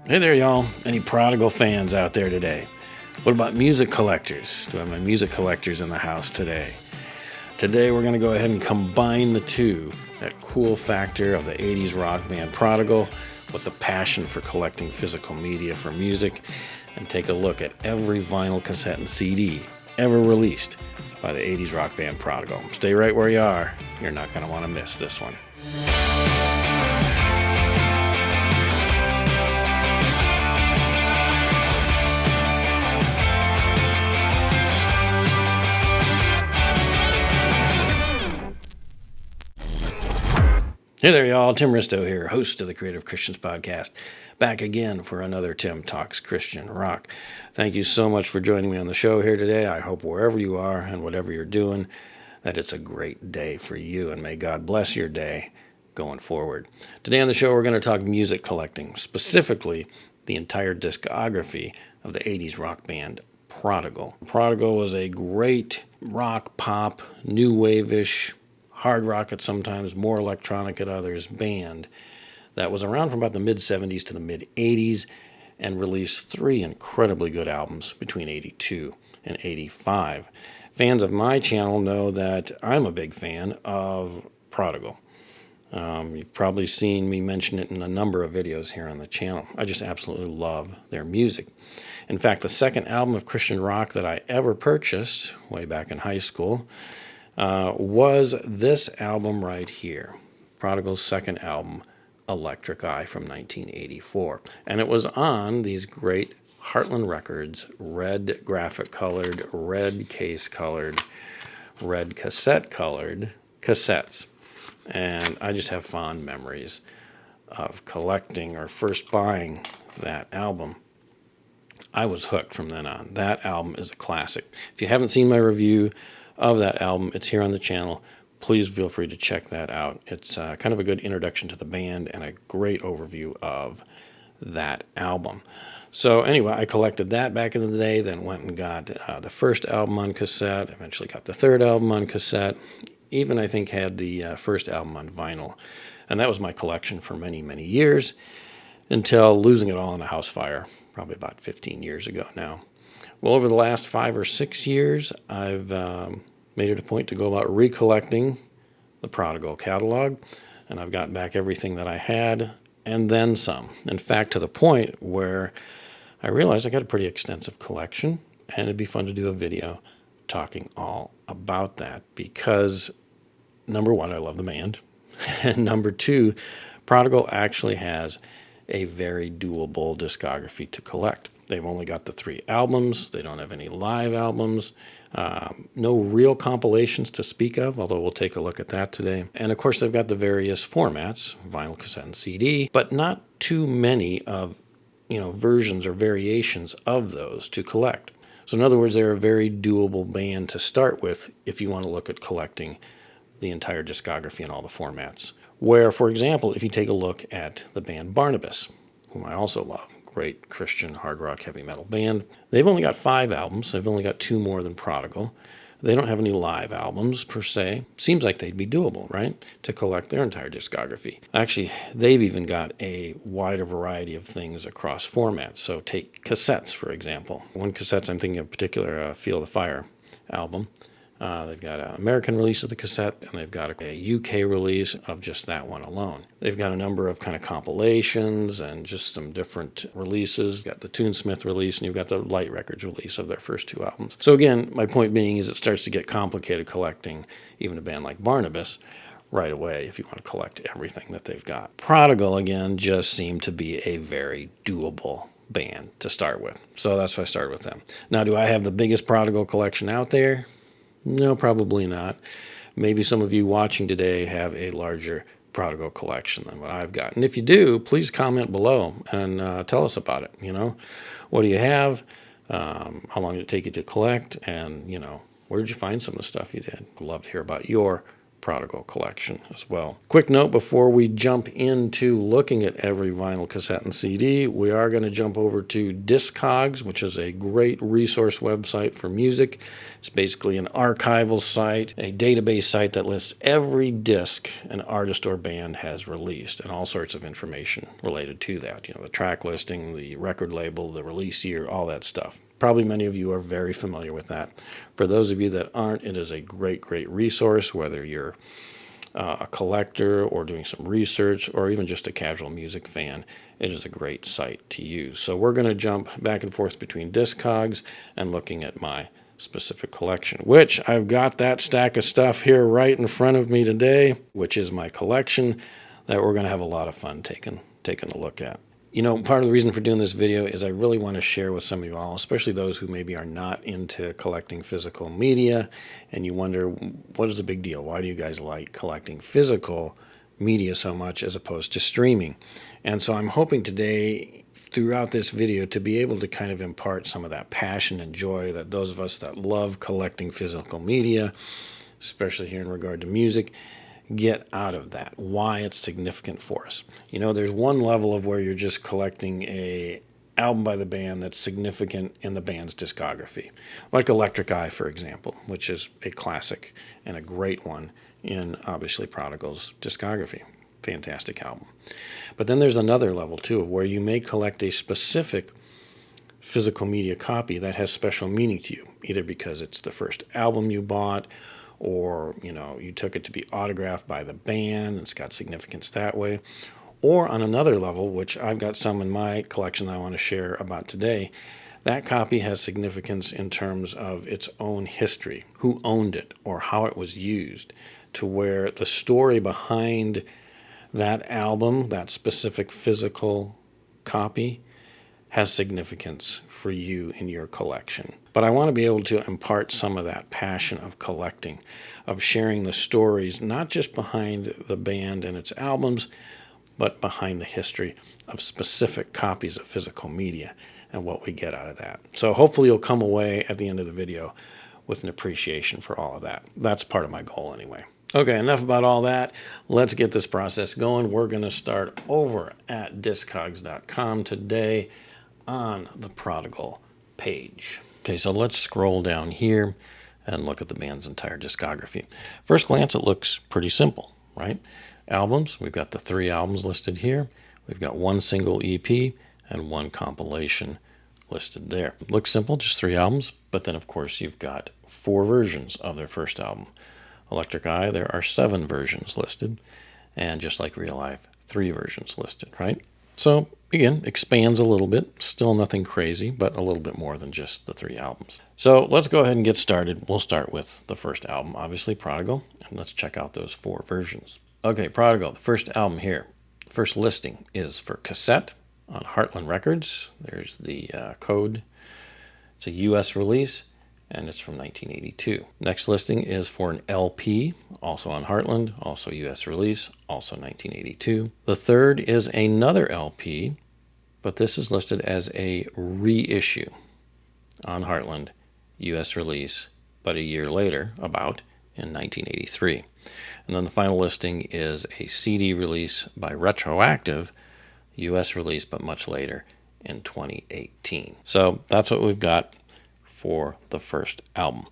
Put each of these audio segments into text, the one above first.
Hey there, y'all. Any Prodigal fans out there today? What about music collectors? Do I have my music collectors in the house today? Today we're going to go ahead and combine the two, that cool factor of the 80s rock band Prodigal with the passion for collecting physical media for music, and take a look at every vinyl, cassette, and CD ever released by the 80s rock band Prodigal. Stay right where you are. You're not going to want to miss this one. Hey there, y'all. Tim Risto here, host of the Creative Christians Podcast. Back again for another Tim Talks Christian Rock. Thank you so much for joining me on the show here today. I hope wherever you are and whatever you're doing, that it's a great day for you, and may God bless your day going forward. Today on the show, we're going to talk music collecting, specifically the entire discography of the 80s rock band Prodigal. Prodigal was a great rock, pop, new wave-ish, hard rock at sometimes, more electronic at others, band that was around from about the mid-70s to the mid-80s and released 3 incredibly good albums between 82 and 85. Fans of my channel know that I'm a big fan of Prodigal. You've probably seen me mention it in a number of videos here on the channel. I just absolutely love their music. In fact, the second album of Christian rock that I ever purchased, way back in high school, was this album right here, Prodigal's second album, Electric Eye, from 1984. And it was on these great Heartland Records, red graphic-colored, red case-colored, red cassette-colored cassettes. And I just have fond memories of collecting or first buying that album. I was hooked from then on. That album is a classic. If you haven't seen my review of that album, it's here on the channel. Please feel free to check that out. It's kind of a good introduction to the band and a great overview of that album. So anyway, I collected that back in the day, then went and got the first album on cassette, eventually got the third album on cassette, even I think had the first album on vinyl. And that was my collection for many, many years until losing it all in a house fire, probably about 15 years ago now. Well, over the last 5 or 6 years, I've made it a point to go about recollecting the Prodigal catalog, and I've gotten back everything that I had, and then some. In fact, to the point where I realized I got a pretty extensive collection, and it'd be fun to do a video talking all about that, because, number one, I love the band, and number two, Prodigal actually has a very doable discography to collect. They've only got the 3 albums. They don't have any live albums. No real compilations to speak of, although we'll take a look at that today. And of course, they've got the various formats, vinyl, cassette, and CD, but not too many of, versions or variations of those to collect. So in other words, they're a very doable band to start with if you want to look at collecting the entire discography in all the formats. Where, for example, if you take a look at the band Barnabas, whom I also love, great Christian hard rock heavy metal band. They've only got 5 albums. They've only got 2 more than Prodigal. They don't have any live albums per se. Seems like they'd be doable, right, to collect their entire discography. Actually, they've even got a wider variety of things across formats. So take cassettes, for example. One cassette I'm thinking of in particular, Feel the Fire album. They've got an American release of the cassette, and they've got a UK release of just that one alone. They've got a number of kind of compilations and just some different releases. You've got the Toonsmith release, and you've got the Light Records release of their first 2 albums. So again, my point being is it starts to get complicated collecting even a band like Barnabas right away if you want to collect everything that they've got. Prodigal, again, just seemed to be a very doable band to start with. So that's why I started with them. Now, do I have the biggest Prodigal collection out there? No, probably not. Maybe some of you watching today have a larger Prodigal collection than what I've got. And if you do, please comment below and tell us about it. What do you have? How long did it take you to collect? And, where did you find some of the stuff you did? I'd love to hear about your Prodigal collection as well. Quick note before we jump into looking at every vinyl, cassette, and CD, we are going to jump over to Discogs, which is a great resource website for music. It's basically an archival site, a database site that lists every disc an artist or band has released and all sorts of information related to that. The track listing, the record label, the release year, all that stuff. Probably many of you are very familiar with that. For those of you that aren't, it is a great, great resource, whether you're a collector or doing some research or even just a casual music fan. It is a great site to use. So we're going to jump back and forth between Discogs and looking at my specific collection, which I've got that stack of stuff here right in front of me today, which is my collection that we're going to have a lot of fun taking a look at. Part of the reason for doing this video is I really want to share with some of you all, especially those who maybe are not into collecting physical media, and you wonder, what is the big deal? Why do you guys like collecting physical media so much as opposed to streaming? And so I'm hoping today, throughout this video, to be able to kind of impart some of that passion and joy that those of us that love collecting physical media, especially here in regard to music, get out of that, why it's significant for us. There's one level of where you're just collecting a album by the band that's significant in the band's discography, like Electric Eye, for example, which is a classic and a great one in, obviously, Prodigal's discography. Fantastic album. But then there's another level, too, of where you may collect a specific physical media copy that has special meaning to you, either because it's the first album you bought, or you took it to be autographed by the band, and it's got significance that way. Or on another level, which I've got some in my collection I want to share about today, that copy has significance in terms of its own history, who owned it, or how it was used, to where the story behind that album, that specific physical copy, has significance for you in your collection. But I want to be able to impart some of that passion of collecting, of sharing the stories, not just behind the band and its albums, but behind the history of specific copies of physical media and what we get out of that. So hopefully you'll come away at the end of the video with an appreciation for all of that. That's part of my goal anyway. Okay, enough about all that. Let's get this process going. We're going to start over at Discogs.com today on the Prodigal page. Okay, so let's scroll down here and look at the band's entire discography. First glance, it looks pretty simple, right? Albums, we've got the 3 albums listed here. We've got 1 single EP and 1 compilation listed there. Looks simple, just 3 albums, but then of course you've got 4 versions of their first album. Electric Eye, there are 7 versions listed, and just like Real Life, 3 versions listed, right? So again, expands a little bit, still nothing crazy, but a little bit more than just the 3 albums. So let's go ahead and get started. We'll start with the first album, obviously Prodigal, and let's check out those 4 versions. Okay, Prodigal, the first album here. First listing is for Cassette on Heartland Records. There's the code. It's a U.S. release, and it's from 1982. Next listing is for an LP, also on Heartland, also U.S. release, also 1982. The third is another LP, but this is listed as a reissue on Heartland, U.S. release, but a year later, about, in 1983. And then the final listing is a CD release by Retroactive, U.S. release, but much later in 2018. So that's what we've got for the first album.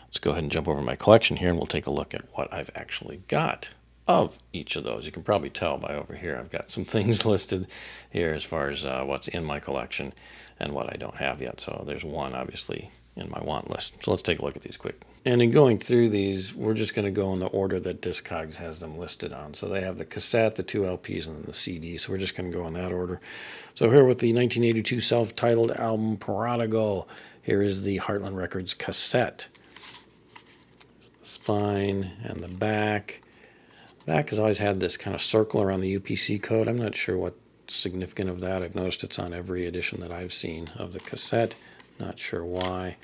Let's go ahead and jump over my collection here, and we'll take a look at what I've actually got of each of those. You can probably tell by over here I've got some things listed here as far as what's in my collection and what I don't have yet. So there's one obviously in my want list. So let's take a look at these quick. And in going through these, we're just going to go in the order that Discogs has them listed on. So they have the cassette, the 2 LPs, and then the CD. So we're just going to go in that order. So here with the 1982 self-titled album Prodigal, here is the Heartland Records cassette. The spine and the back. Back has always had this kind of circle around the UPC code. I'm not sure what's significant of that. I've noticed it's on every edition that I've seen of the cassette. Not sure why.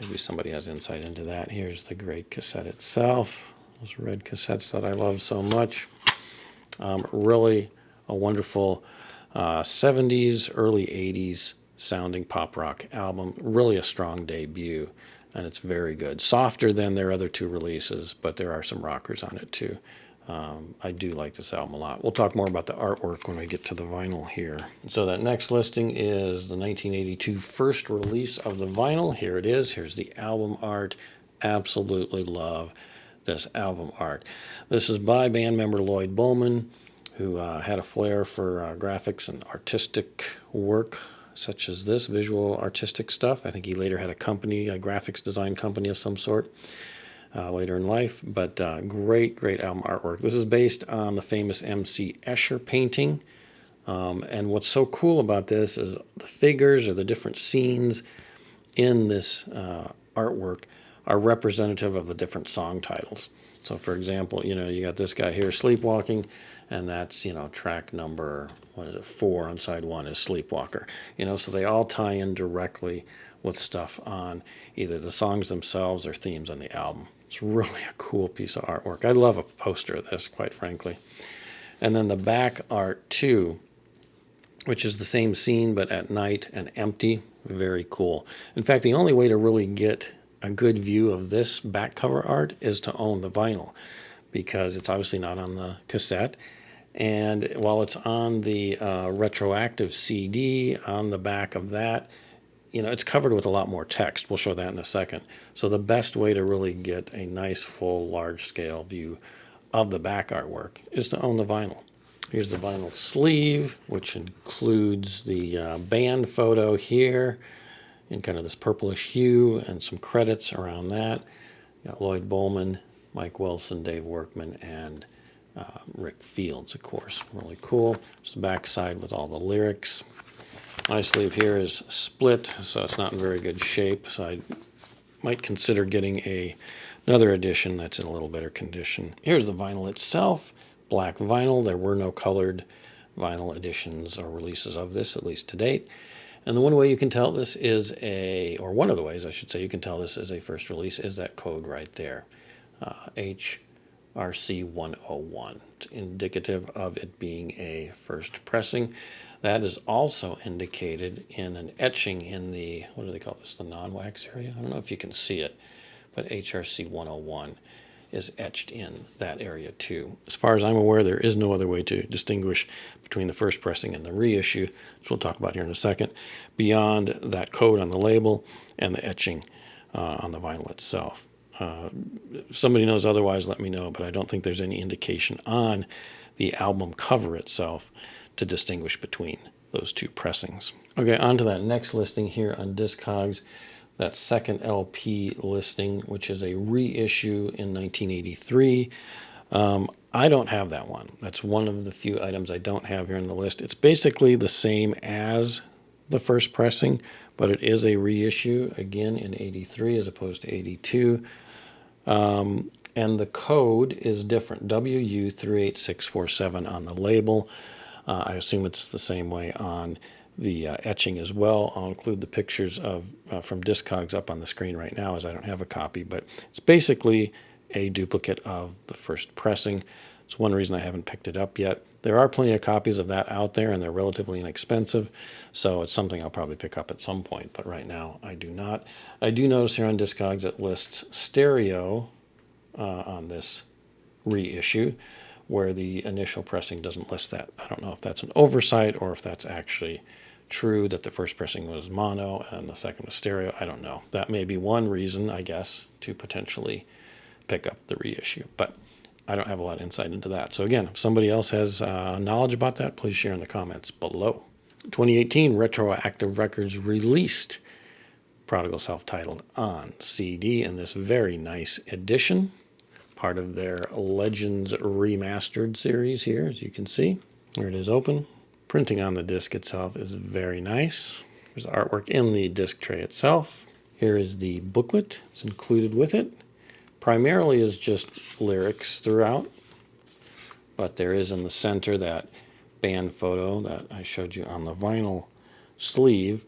Maybe somebody has insight into that. Here's the great cassette itself. Those red cassettes that I love so much. Really a wonderful 70s, early 80s sounding pop rock album. Really a strong debut and it's very good. Softer than their other two releases, but there are some rockers on it too. I do like this album a lot. We'll talk more about the artwork when we get to the vinyl here. So that next listing is the 1982 first release of the vinyl. Here it is. Here's the album art. Absolutely love this album art. This is by band member Lloyd Bowman, who had a flair for graphics and artistic work such as this, visual artistic stuff. I think he later had a company, a graphics design company of some sort. Later in life, but great album artwork. This is based on the famous M.C. Escher painting, and what's so cool about this is the figures or the different scenes in this artwork are representative of the different song titles. So, for example, you got this guy here, Sleepwalking, and that's, track number, 4 on side 1 is Sleepwalker. So they all tie in directly with stuff on either the songs themselves or themes on the album. It's really a cool piece of artwork. I'd love a poster of this, quite frankly. And then the back art, too, which is the same scene but at night and empty. Very cool. In fact, the only way to really get a good view of this back cover art is to own the vinyl, because it's obviously not on the cassette. And while it's on the retroactive CD, on the back of that, it's covered with a lot more text. We'll show that in a second. So the best way to really get a nice, full, large-scale view of the back artwork is to own the vinyl. Here's the vinyl sleeve, which includes the band photo here in kind of this purplish hue and some credits around that. Got Lloyd Bowman, Mike Wilson, Dave Workman, and Rick Fields, of course. Really cool. There's the back side with all the lyrics. My sleeve here is split, so it's not in very good shape. So I might consider getting another edition that's in a little better condition. Here's the vinyl itself, black vinyl. There were no colored vinyl editions or releases of this, at least to date. And the one way you can tell this is or one of the ways I should say you can tell this is a first release is that code right there, HRC 101, indicative of it being a first pressing. That is also indicated in an etching in the, what do they call this, the non-wax area? I don't know if you can see it, but HRC 101 is etched in that area too. As far as I'm aware, there is no other way to distinguish between the first pressing and the reissue, which we'll talk about here in a second, beyond that code on the label and the etching on the vinyl itself. If somebody knows otherwise, let me know, but I don't think there's any indication on the album cover itself to distinguish between those two pressings. Okay, on to that next listing here on Discogs, that second LP listing, which is a reissue in 1983. I don't have that one. That's one of the few items I don't have here on the list. It's basically the same as the first pressing, but it is a reissue, again, in 83 as opposed to 82. And the code is different, WU38647 on the label. I assume it's the same way on the etching as well. I'll include the pictures from Discogs up on the screen right now, as I don't have a copy, but it's basically a duplicate of the first pressing. It's one reason I haven't picked it up yet. There are plenty of copies of that out there, and they're relatively inexpensive, so it's something I'll probably pick up at some point, but right now I do not. I do notice here on Discogs it lists stereo on this reissue, where the initial pressing doesn't list that. I don't know if that's an oversight or if that's actually true, that the first pressing was mono and the second was stereo. I don't know. That may be one reason, I guess, to potentially pick up the reissue, but I don't have a lot of insight into that. So again, if somebody else has knowledge about that, please share in the comments below. 2018, Retroactive Records released Prodigal self-titled on CD in this very nice edition, part of their Legends Remastered series here, as you can see. Here it is open. Printing on the disc itself is very nice. There's the artwork in the disc tray itself. Here is the booklet. It's included with it. Primarily is just lyrics throughout, but there is in the center that band photo that I showed you on the vinyl sleeve.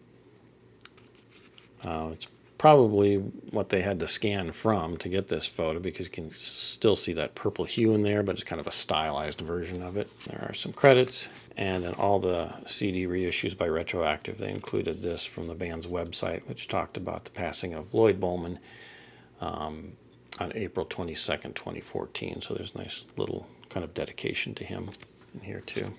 It's probably what they had to scan from to get this photo, because you can still see that purple hue in there, but it's kind of a stylized version of it. There are some credits, and then all the CD reissues by Retroactive. They included this from the band's website, which talked about the passing of Lloyd Bowman on April 22nd, 2014. So there's a nice little kind of dedication to him in here too.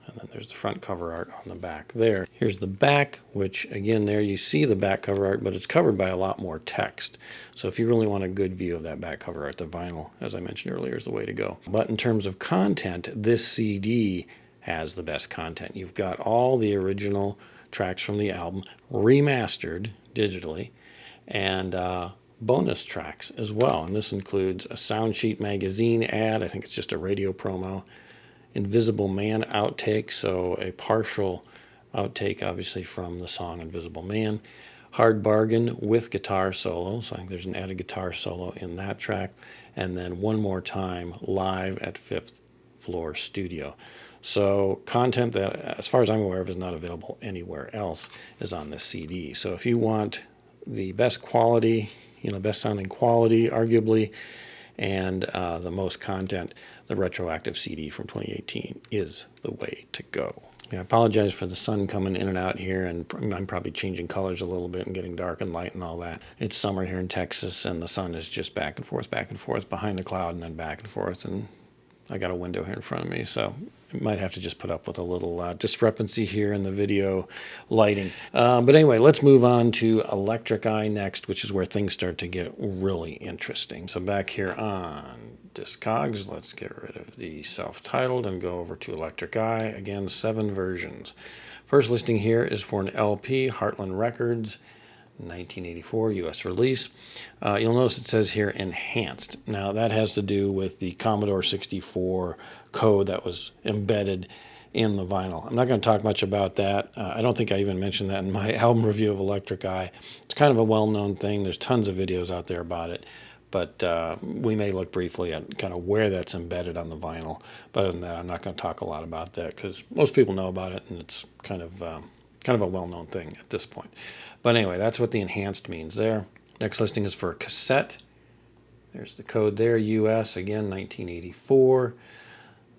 And then there's the front cover art on the back there. Here's the back, which again, there you see the back cover art, but it's covered by a lot more text. So if you really want a good view of that back cover art, the vinyl, as I mentioned earlier, is the way to go. But in terms of content, this CD has the best content. You've got all the original tracks from the album remastered digitally, and bonus tracks as well. And this includes a Soundsheet magazine ad. I think it's just a radio promo. Invisible Man outtake, so a partial outtake, obviously, from the song Invisible Man. Hard Bargain with guitar solo, so I think there's an added guitar solo in that track. And then One More Time live at Fifth Floor Studio. So content that, as far as I'm aware of, is not available anywhere else is on this CD. So if you want the best quality, best sounding quality, arguably, and the most content, the Retroactive CD from 2018 is the way to go. I apologize for the sun coming in and out here, and I'm probably changing colors a little bit and getting dark and light and all that. It's summer here in Texas, and the sun is just back and forth behind the cloud and then back and forth, and I got a window here in front of me, so I might have to just put up with a little discrepancy here in the video lighting. But anyway, let's move on to Electric Eye next, which is where things start to get really interesting. So back here on Discogs, let's get rid of the self-titled and go over to Electric Eye. Again, 7 versions. First listing here is for an LP, Heartland Records, 1984 U.S. release. You'll notice it says here enhanced. Now that has to do with the Commodore 64 code that was embedded in the vinyl. I'm not going to talk much about that. I don't think I even mentioned that in my album review of Electric Eye. It's kind of a well-known thing. There's tons of videos out there about it, but we may look briefly at kind of where that's embedded on the vinyl. But other than that, I'm not going to talk a lot about that because most people know about it, and it's kind of a well-known thing at this point. But anyway, that's what the enhanced means there. Next listing is for a cassette. There's the code there, US, again, 1984.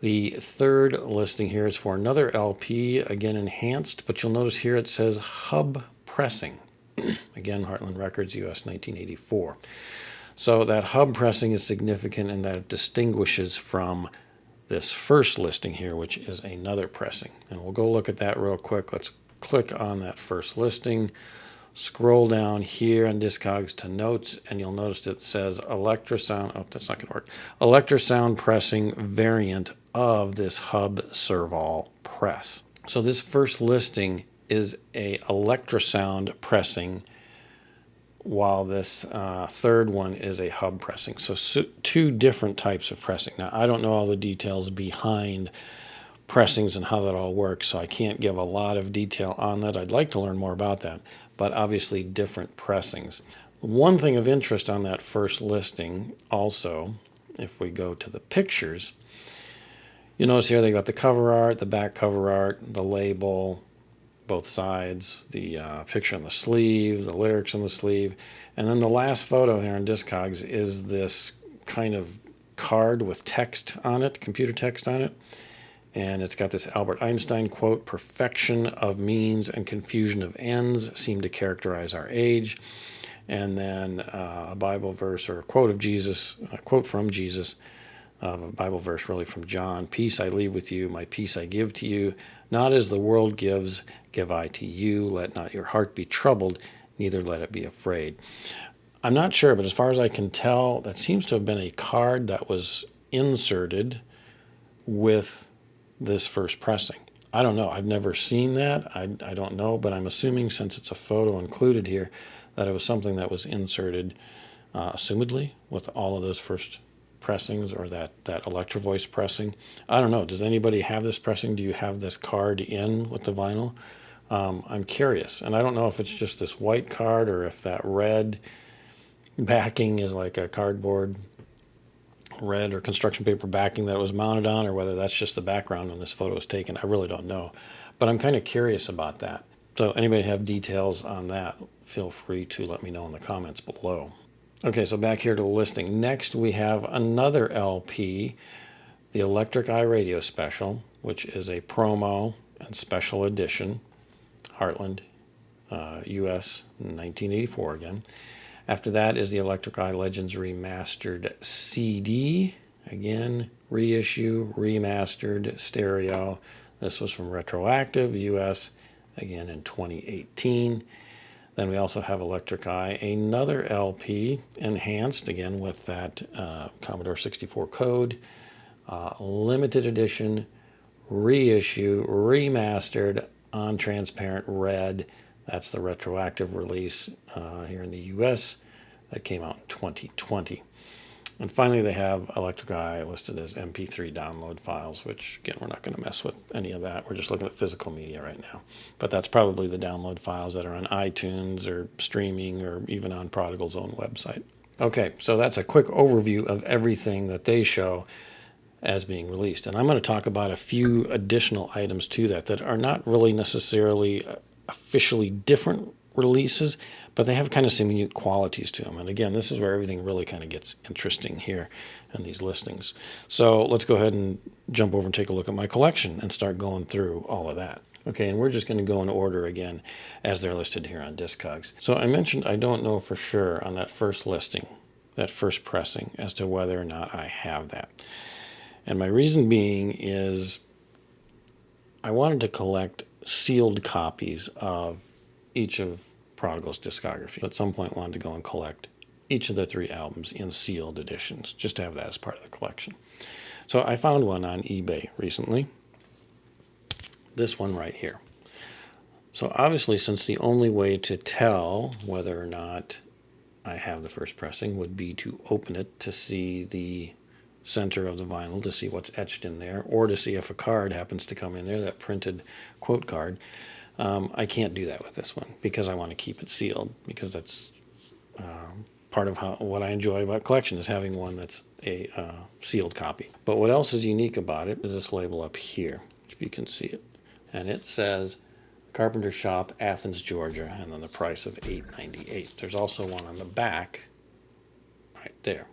The third listing here is for another LP, again enhanced, but you'll notice here it says hub pressing. Again, Heartland Records, US, 1984. So that hub pressing is significant in that it distinguishes from this first listing here, which is another pressing. And we'll go look at that real quick. Let's click on that first listing, scroll down here on Discogs to notes, and you'll notice it says Electrosound. Oh, that's not going to work. Electrosound pressing variant of this hub serval press. So this first listing is a Electrosound pressing, while this third one is a hub pressing. So 2 different types of pressing. Now, I don't know all the details behind pressings and how that all works, so I can't give a lot of detail on that. I'd like to learn more about that, but obviously different pressings. One thing of interest on that first listing also, if we go to the pictures, you notice here they got the cover art, the back cover art, the label, both sides, the picture on the sleeve, the lyrics on the sleeve, and then the last photo here on Discogs is this kind of card with text on it, computer text on it. And it's got this Albert Einstein quote, "Perfection of means and confusion of ends seem to characterize our age." And then a Bible verse or a quote of Jesus, a quote from Jesus, a Bible verse really from John. "Peace I leave with you, my peace I give to you. Not as the world gives, give I to you. Let not your heart be troubled, neither let it be afraid." I'm not sure, but as far as I can tell, that seems to have been a card that was inserted with this first pressing. I don't know. I've never seen that. I don't know, but I'm assuming since it's a photo included here that it was something that was inserted, assumedly, with all of those first pressings or that Electro Voice pressing. I don't know. Does anybody have this pressing? Do you have this card in with the vinyl? I'm curious. And I don't know if it's just this white card or if that red backing is like a cardboard red or construction paper backing that it was mounted on, or whether that's just the background when this photo is taken. I really don't know, but I'm kind of curious about that. So anybody have details on that, feel free to let me know in the comments below. Okay, so back here to the listing. Next we have another LP, the Electric Eye Radio Special, which is a promo and special edition, Heartland, US, 1984 again. After that is the Electric Eye Legends Remastered CD, again, reissue, remastered, stereo. This was from Retroactive, US, again in 2018. Then we also have Electric Eye, another LP, enhanced, again with that Commodore 64 code, limited edition, reissue, remastered on transparent red. That's the retroactive release here in the US that came out in 2020. And finally, they have Electric Eye listed as MP3 download files, which, again, we're not going to mess with any of that. We're just looking at physical media right now. But that's probably the download files that are on iTunes or streaming or even on Prodigal's own website. Okay, so that's a quick overview of everything that they show as being released. And I'm going to talk about a few additional items to that are not really necessarily officially different releases, but they have kind of some unique qualities to them. And again, this is where everything really kind of gets interesting here in these listings. So let's go ahead and jump over and take a look at my collection and start going through all of that. Okay, and we're just going to go in order again as they're listed here on Discogs. So I mentioned I don't know for sure on that first listing, that first pressing, as to whether or not I have that. And my reason being is I wanted to collect sealed copies of each of Prodigal's discography. At some point, wanted to go and collect each of the 3 albums in sealed editions, just to have that as part of the collection. So I found one on eBay recently. This one right here. So obviously, since the only way to tell whether or not I have the first pressing would be to open it to see the center of the vinyl, to see what's etched in there, or to see if a card happens to come in there, that printed quote card. I can't do that with this one because I want to keep it sealed, because that's part of what I enjoy about collection is having one that's a sealed copy. But what else is unique about it is this label up here, if you can see it. And it says Carpenter Shop, Athens, Georgia, and then the price of $8.98. There's also one on the back right there.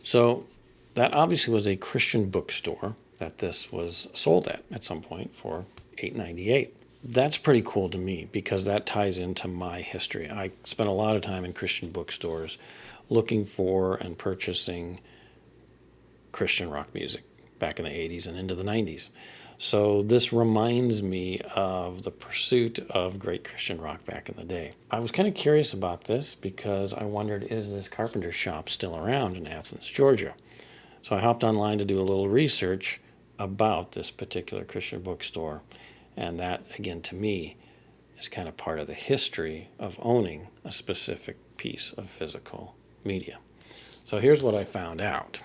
So that obviously was a Christian bookstore that this was sold at some point for $8.98. That's pretty cool to me because that ties into my history. I spent a lot of time in Christian bookstores looking for and purchasing Christian rock music back in the 80s and into the 90s. So this reminds me of the pursuit of great Christian rock back in the day. I was kind of curious about this because I wondered, is this Carpenter Shop still around in Athens, Georgia? So I hopped online to do a little research about this particular Christian bookstore. And that, again, to me, is kind of part of the history of owning a specific piece of physical media. So here's what I found out.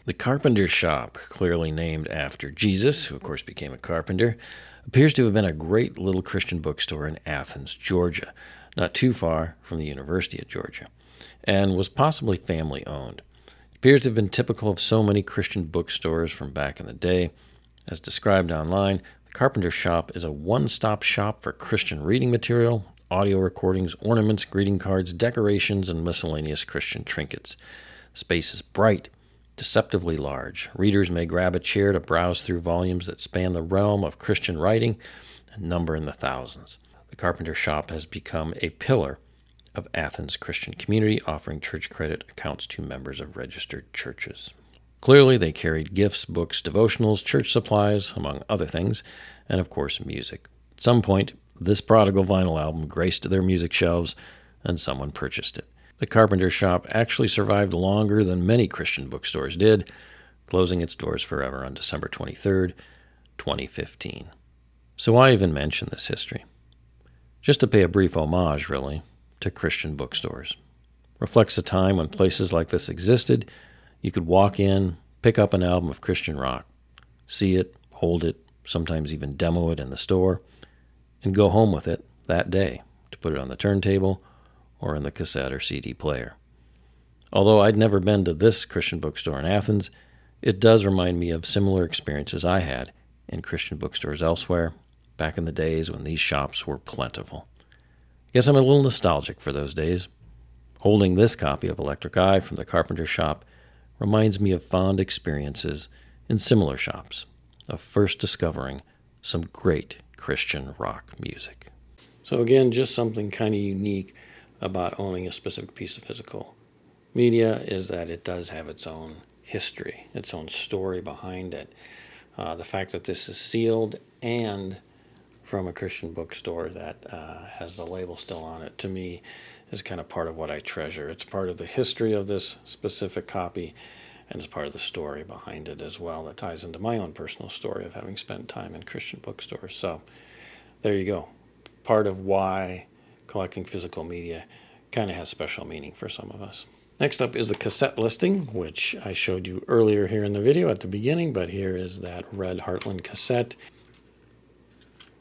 The Carpenter Shop, clearly named after Jesus, who of course became a carpenter, appears to have been a great little Christian bookstore in Athens, Georgia, not too far from the University of Georgia, and was possibly family-owned. It appears to have been typical of so many Christian bookstores from back in the day. As described online, the Carpenter Shop is a one-stop shop for Christian reading material, audio recordings, ornaments, greeting cards, decorations, and miscellaneous Christian trinkets. Space is bright, deceptively large. Readers may grab a chair to browse through volumes that span the realm of Christian writing and number in the thousands. The Carpenter Shop has become a pillar of Athens' Christian community, offering church credit accounts to members of registered churches. Clearly, they carried gifts, books, devotionals, church supplies, among other things, and of course, music. At some point, this Prodigal vinyl album graced their music shelves, and someone purchased it. The Carpenter Shop actually survived longer than many Christian bookstores did, closing its doors forever on December 23rd, 2015. So why even mention this history? Just to pay a brief homage, really, to Christian bookstores. Reflects a time when places like this existed. You could walk in, pick up an album of Christian rock, see it, hold it, sometimes even demo it in the store, and go home with it that day to put it on the turntable or in the cassette or CD player. Although I'd never been to this Christian bookstore in Athens, it does remind me of similar experiences I had in Christian bookstores elsewhere back in the days when these shops were plentiful. Guess I'm a little nostalgic for those days. Holding this copy of Electric Eye from the Carpenter shop reminds me of fond experiences in similar shops, of first discovering some great Christian rock music. So again, just something kind of unique about owning a specific piece of physical media is that it does have its own history, its own story behind it. The fact that this is sealed and from a Christian bookstore that has the label still on it, to me, is kind of part of what I treasure. It's part of the history of this specific copy, and it's part of the story behind it as well that ties into my own personal story of having spent time in Christian bookstores. So there you go. Part of why collecting physical media kind of has special meaning for some of us. Next up is the cassette listing, which I showed you earlier here in the video at the beginning, but here is that red Heartland cassette.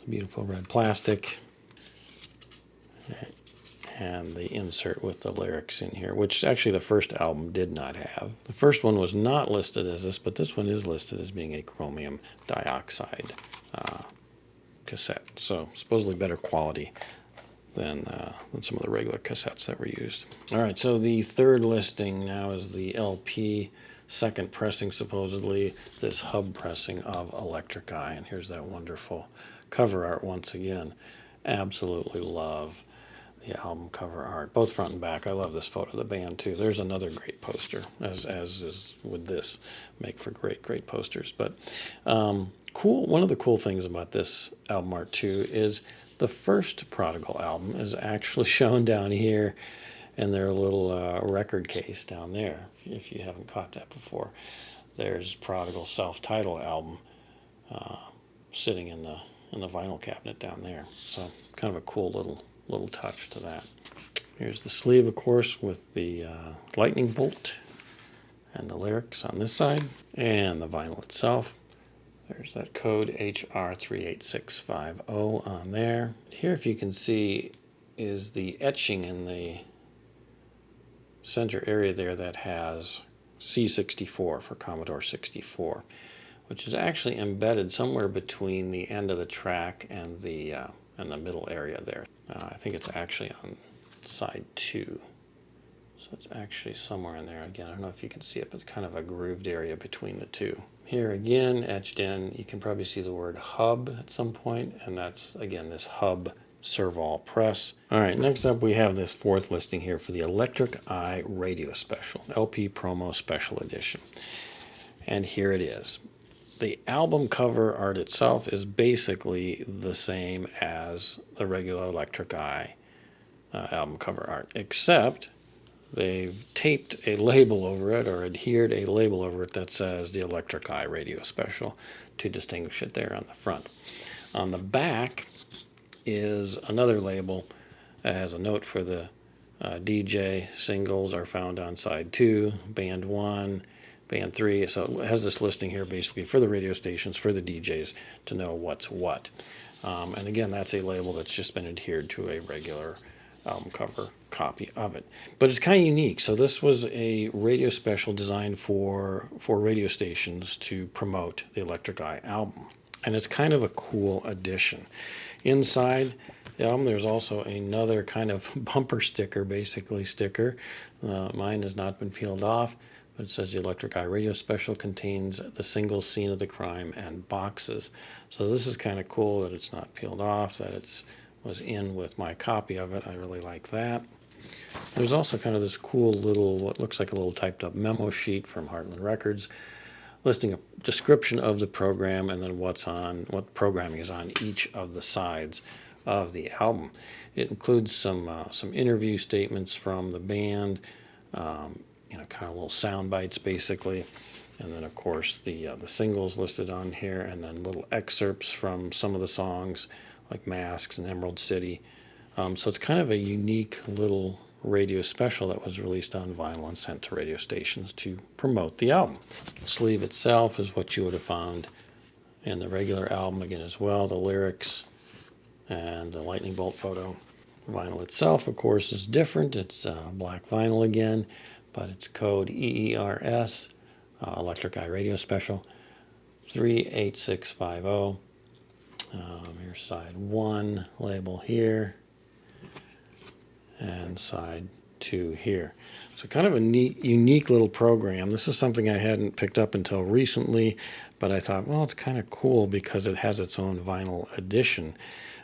Beautiful red plastic. And the insert with the lyrics in here, which actually the first album did not have. The first one was not listed as this, but this one is listed as being a chromium dioxide cassette. So supposedly better quality than some of the regular cassettes that were used. All right, so the third listing now is the LP, second pressing supposedly, this hub pressing of Electric Eye. And here's that wonderful cover art once again. Absolutely love the album cover art, both front and back. I love this photo of the band too. There's another great poster, as is with this, make for great posters. But cool. One of the cool things about this album art too is the first Prodigal album is actually shown down here in their little record case down there. If you haven't caught that before, there's Prodigal's self-titled album sitting in the vinyl cabinet down there. So kind of a cool little touch to that. Here's the sleeve, of course, with the lightning bolt and the lyrics on this side, and the vinyl itself. There's that code HR38650 on there. Here, if you can see, is the etching in the center area there that has C64 for Commodore 64, which is actually embedded somewhere between the end of the track and the middle area there. I think it's actually on side 2. So it's actually somewhere in there. Again, I don't know if you can see it, but kind of a grooved area between the two. Here again, etched in, you can probably see the word hub at some point, and that's, again, this hub Serval press. All right, next up we have this fourth listing here for the Electric Eye Radio Special, LP Promo Special Edition. And here it is. The album cover art itself is basically the same as the regular Electric Eye album cover art, except they've taped a label over it or adhered a label over it that says the Electric Eye Radio Special to distinguish it there on the front. On the back is another label that has a note for the DJ singles are found on side 2, band 1, band 3. So it has this listing here basically for the radio stations, for the DJs to know what's what. And again, that's a label that's just been adhered to a regular album cover copy of it. But it's kind of unique. So this was a radio special designed for radio stations to promote the Electric Eye album. And it's kind of a cool addition. Inside the album, there's also another kind of bumper sticker, basically sticker. Mine has not been peeled off, but it says the Electric Eye Radio Special contains the single scene of the crime and boxes. So this is kind of cool that it's not peeled off, that it was in with my copy of it. I really like that. There's also kind of this cool little, what looks like a little typed up memo sheet from Heartland Records, listing a description of the program and then what programming is on each of the sides of the album. It includes some interview statements from the band, kind of little sound bites basically, and then of course the singles listed on here, and then little excerpts from some of the songs like Masks and Emerald City. So it's kind of a unique little radio special that was released on vinyl and sent to radio stations to promote the album. The sleeve itself is what you would have found in the regular album again as well. The lyrics and the lightning bolt photo. Vinyl itself, of course, is different. It's black vinyl again, but it's code EERS, Electric Eye Radio Special, 38650. Here's side 1 label here, and side 2 here. So kind of a neat, unique little program. This is something I hadn't picked up until recently, but I thought, well, it's kind of cool because it has its own vinyl edition,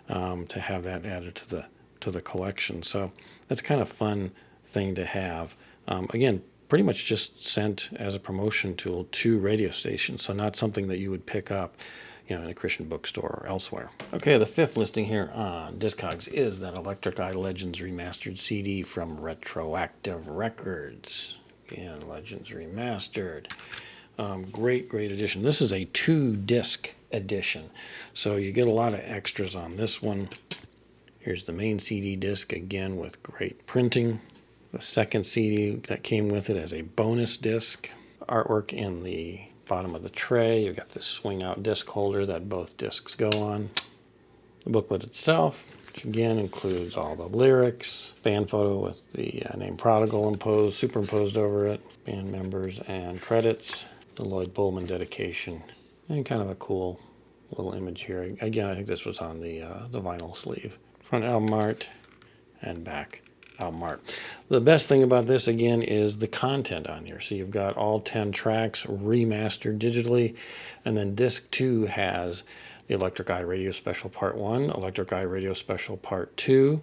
to have that added to the collection. So that's kind of fun thing to have. Again, pretty much just sent as a promotion tool to radio stations, so not something that you would pick up, in a Christian bookstore or elsewhere. Okay, the 5th listing here on Discogs is that Electric Eye Legends Remastered CD from Retroactive Records. Again, Legends Remastered. Great edition. This is a 2-disc edition, so you get a lot of extras on this one. Here's the main CD disc, again with great printing. The second CD that came with it as a bonus disc. Artwork in the bottom of the tray. You've got this swing out disc holder that both discs go on. The booklet itself, which again includes all the lyrics, band photo with the name Prodigal superimposed over it, band members and credits, the Lloyd Bullman dedication, and kind of a cool little image here. Again, I think this was on the vinyl sleeve. Front album art and back album art. The best thing about this, again, is the content on here. So you've got all 10 tracks remastered digitally, and then disc 2 has the Electric Eye Radio Special Part 1, Electric Eye Radio Special Part 2.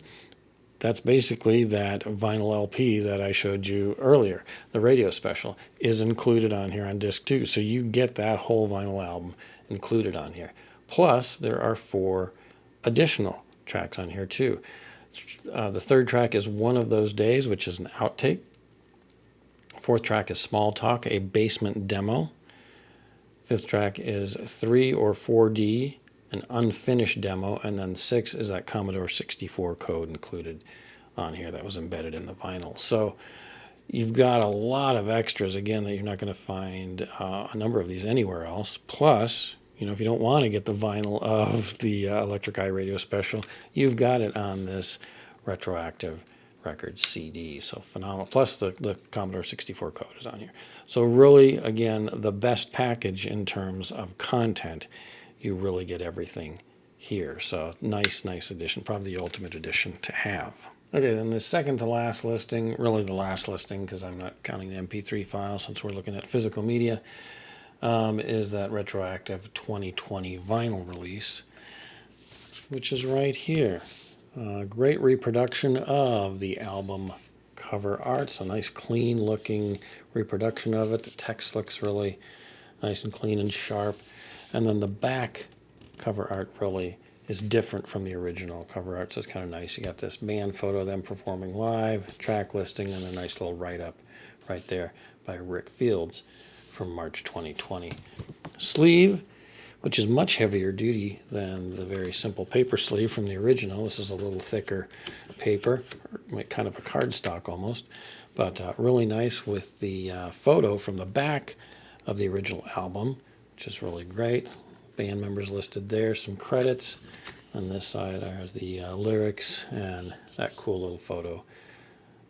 That's basically that vinyl LP that I showed you earlier. The radio special is included on here on disc 2, so you get that whole vinyl album included on here. Plus, there are 4 additional tracks on here too. The 3rd track is One of Those Days, which is an outtake. 4th track is Small Talk, a basement demo. 5th track is 3 or 4D, an unfinished demo. And then 6 is that Commodore 64 code included on here that was embedded in the vinyl. So you've got a lot of extras, again, that you're not going to find a number of these anywhere else. Plus, if you don't want to get the vinyl of the Electric Eye Radio Special, you've got it on this Retroactive Records CD. So phenomenal. Plus the Commodore 64 code is on here. So really, again, the best package in terms of content. You really get everything here. So nice edition. Probably the ultimate edition to have. Okay, then the second to last listing, really the last listing because I'm not counting the MP3 file since we're looking at physical media, is that Retroactive 2020 vinyl release, which is right here. Great reproduction of the album cover art. So nice, clean looking reproduction of it. The text looks really nice and clean and sharp. And then the back cover art really is different from the original cover art, so it's kind of nice. You got this band photo of them performing live, track listing, and a nice little write-up right there by Rick Fields from March 2020. Sleeve, which is much heavier duty than the very simple paper sleeve from the original. This is a little thicker paper, kind of a cardstock almost, but really nice with the photo from the back of the original album, which is really great. Band members listed there, some credits. On this side are the lyrics and that cool little photo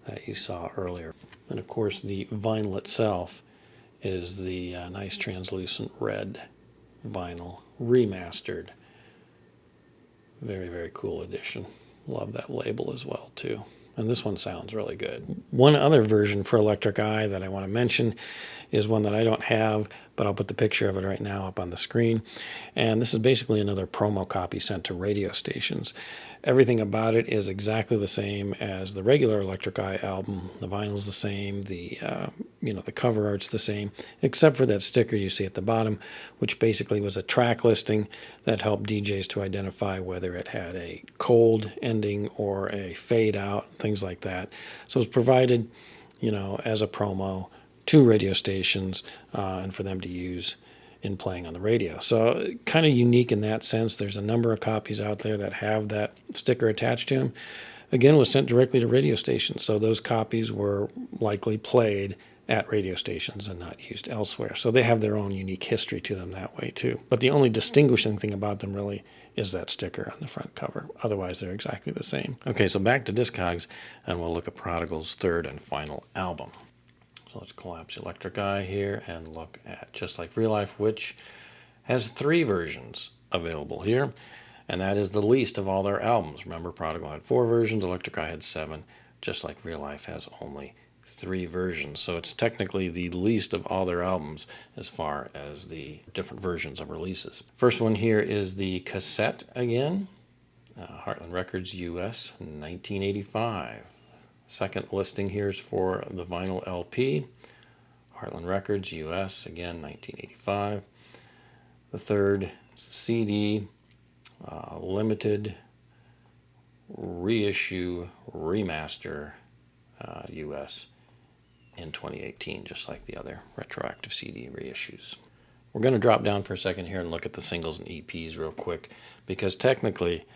that you saw earlier. And of course the vinyl itself is the nice translucent red vinyl remastered. Very, very cool edition. Love that label as well too. And this one sounds really good. One other version for Electric Eye that I want to mention is one that I don't have, but I'll put the picture of it right now up on the screen. And this is basically another promo copy sent to radio stations. Everything about it is exactly the same as the regular Electric Eye album. The vinyl's the same, the cover art's the same, except for that sticker you see at the bottom, which basically was a track listing that helped DJs to identify whether it had a cold ending or a fade out, things like that. So it was provided, as a promo to radio stations and for them to use in playing on the radio. So kind of unique in that sense. There's a number of copies out there that have that sticker attached to them. Again, was sent directly to radio stations, so those copies were likely played at radio stations and not used elsewhere. So they have their own unique history to them that way too. But the only distinguishing thing about them really is that sticker on the front cover. Otherwise, they're exactly the same. Okay, so back to Discogs, and we'll look at Prodigal's third and final album. So let's collapse Electric Eye here and look at Just Like Real Life, which has 3 versions available here. And that is the least of all their albums. Remember, Prodigal had 4 versions, Electric Eye had 7, Just Like Real Life has only 3 versions. So it's technically the least of all their albums as far as the different versions of releases. First one here is the Cassette again, Heartland Records US, 1985. Second listing here is for the vinyl LP, Heartland Records US, again, 1985. The third CD, limited reissue remaster US in 2018, just like the other retroactive CD reissues. We're going to drop down for a second here and look at the singles and EPs real quick, because technically